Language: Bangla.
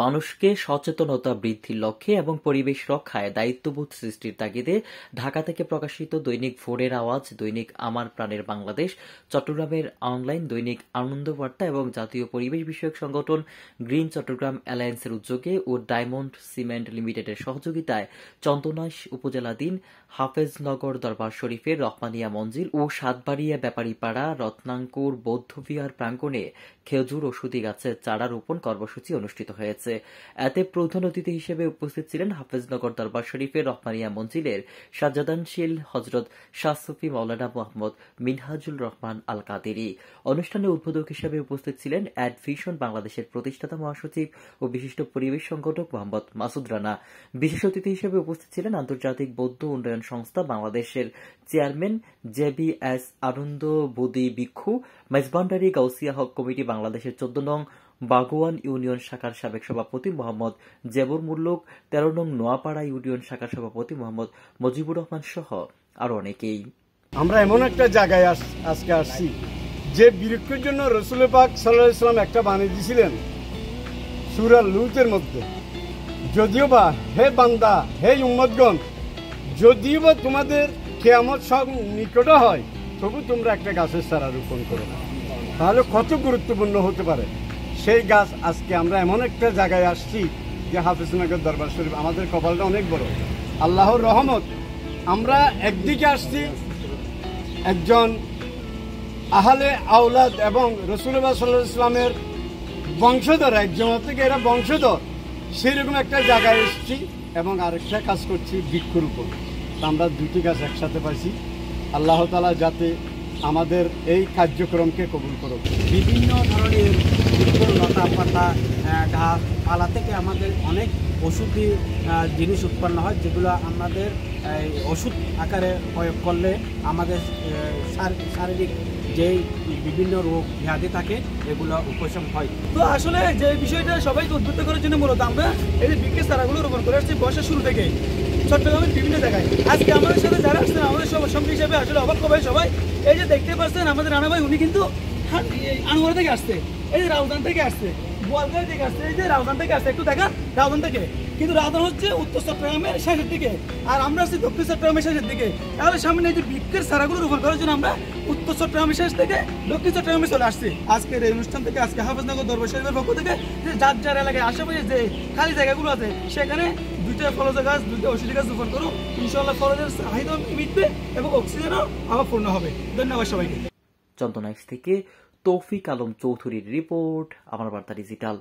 মানুষকে সচেতনতা বৃদ্ধির লক্ষ্যে এবং পরিবেশ রক্ষায় দায়িত্ববোধ সৃষ্টির তাগিদে ঢাকা থেকে প্রকাশিত দৈনিক ভোরের আওয়াজ, দৈনিক আমার প্রাণের বাংলাদেশ, চট্টগ্রামের অনলাইন দৈনিক আনন্দবার্তা এবং জাতীয় পরিবেশ বিষয়ক সংগঠন গ্রিন চট্টগ্রাম অ্যালায়েন্সের উদ্যোগে ও ডায়মন্ড সিমেন্ট লিমিটেডের সহযোগিতায় চন্দনাইশ উপজেলাধীন হাফেজনগর দরবার শরীফের রহমানিয়া মঞ্জিল ও সাতবাড়িয়া ব্যাপারীপাড়া রত্নাঙ্কুর বৌদ্ধবিহার প্রাঙ্গণে খেজুর ও সুতি গাছের চারা রোপণ কর্মসূচি অনুষ্ঠিত হয়েছে। এতে প্রধান অতিথি হিসেবে উপস্থিত ছিলেন হাফেজনগর দরবার শরীফের রহমানিয়া মঞ্জিলের সাজ্জাদানশীল হজরত শাহ সুফি মাওলানা মোহাম্মদ মিনহাজুল রহমান আল কাদেরী। অনুষ্ঠানে উদ্বোধক হিসেবে উপস্থিত ছিলেন অ্যাডভিশন বাংলাদেশের প্রতিষ্ঠাতা মহাসচিব ও বিশিষ্ট পরিবেশ সংগঠক মোহাম্মদ মাসুদ রানা। বিশেষ অতিথি হিসেবে উপস্থিত ছিলেন আন্তর্জাতিক বৌদ্ধ উন্নয়ন সংস্থা বাংলাদেশের চেয়ারম্যান JBS আনন্দ বোদি ভিক্ষু, মেজবান্ডারি গাউসিয়া হক কমিটি বাংলাদেশের 14 নং বাগোয়ান ইউনিয়ন শাখার সাবেক সভাপতি মোহাম্মদ জেবুর মুল্লুক, 13 নং নোয়াপাড়া ইউনিয়ন শাখার সভাপতি মোহাম্মদ মজিবুর রহমান সহ আরো অনেকেই। আমরা এমন একটা জায়গায় আজকে আসছি যে বৃক্ষের জন্য রসুল পাক সাল্লাল্লাহু আলাইহি ওয়াসাল্লাম একটা বাণী দিয়েছিলেন সূরা লুতের মধ্যে, যদিও বা হে বান্দা, হে উম্মতগণ, যদিও বা তোমাদের কিয়ামত সব নিকট হয়, তবু তোমরা একটা গাছের চারা রোপণ করো না। তাহলে কত গুরুত্বপূর্ণ হতে পারে সেই গাছ। আজকে আমরা এমন একটা জায়গায় আসছি যে হাফেজনগর দরবার শরীফ, আমাদের কপালটা অনেক বড়, আল্লাহর রহমত। আমরা একদিকে আসছি একজন আহলে আওলাদ এবং রাসূলুল্লাহ সাল্লাল্লাহু আলাইহি ওয়াসাল্লামের বংশধর, একজন থেকে এরা বংশধর, সেইরকম একটা জায়গায় এসেছি এবং আরেকটা কাজ করছি বৃক্ষর উপর। আমরা দুটি গাছ একসাথে পাইছি। আল্লাহ তাআলা যাতে আমাদের এই কার্যক্রমকে কবুল করুক। বিভিন্ন ধরনের লতা পাতা ঘাস পালা থেকে আমাদের অনেক ওষুধি জিনিস উৎপন্ন হয়, যেগুলো আমাদের ওষুধ আকারে প্রয়োগ করলে আমাদের শারীরিক যেই বিভিন্ন রোগ ব্যাধি থাকে এগুলো উপশম হয়। তো আসলে যে বিষয়টা সবাইকে উদ্বুদ্ধ করার জন্য মূলত আমরা এই যে বৃক্ষের চারাগুলো রোপণ করে আসছি বর্ষার শুরু থেকে চট্টগ্রামের বিভিন্ন জায়গায়। আজকে আমাদের সাথে যারা আসছেন আমাদের সঙ্গী হিসেবে আসলে অবাক হবে সবাই। এই যে দেখতে পাচ্ছেন আমাদের রানা ভাই, উনি কিন্তু আনোয়ারা থেকে আসছে, এই যে রাউজান থেকে আসছে, বোয়ালখালী থেকে আসছে, এই যে রাউজান থেকে আসছে, একটু দেখা রাউজান থেকে। কিন্তু রাউজান হচ্ছে উত্তর চট্টগ্রামের শেষের দিকে আর আমরা আসছি দক্ষিণ চট্টগ্রামের শেষের দিকে। তাহলে সামনে এই যে বৃক্ষের চারাগুলো রোপণ করার জন্য আমরা উত্তর চট্টগ্রামের শেষ থেকে দক্ষিণ চট্টগ্রামে চলে আসছি। আজকের এই অনুষ্ঠান থেকে আজকে হাফেজনগর দরবার শরীফের পক্ষ থেকে যে যার এলাকায় আশেপাশে যে খালি জায়গাগুলো আছে সেখানে 2টা ফলজ গাছ, 2টা ঔষধি গাছ রোপণ করুন। ইনশাআল্লাহ ফলজের চাহিদা মিটবে এবং অক্সিজেনও আবার পূর্ণ হবে। ধন্যবাদ সবাইকে। চন্দনাইশ থেকে তৌফিক আলম চৌধুরীর রিপোর্ট, আমার বার্তা ডিজিটাল।